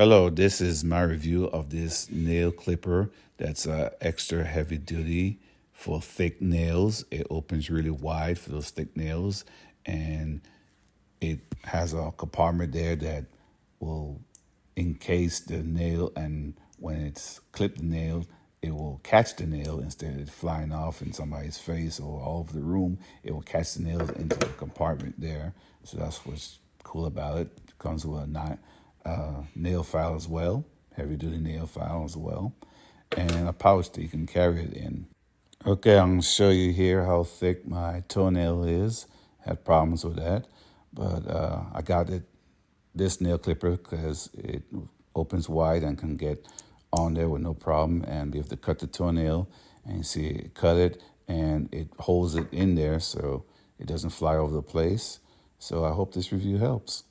Hello, this is my review of this nail clipper that's extra heavy duty for thick nails. It opens really wide for those thick nails, and it has a compartment there that will encase the nail, and when it's clipped the nail, it will catch the nail instead of it flying off in somebody's face or all over the room. It will catch the nails into the compartment there. So that's what's cool about it. It comes with a nail file as well, heavy duty nail file as well, and a pouch that you can carry it in. Okay, I'm gonna show you here how thick my toenail is. Had problems with that, but I got this nail clipper because it opens wide and can get on there with no problem. And you have to cut the toenail, and you see it cut it, and it holds it in there so it doesn't fly over the place. So I hope this review helps.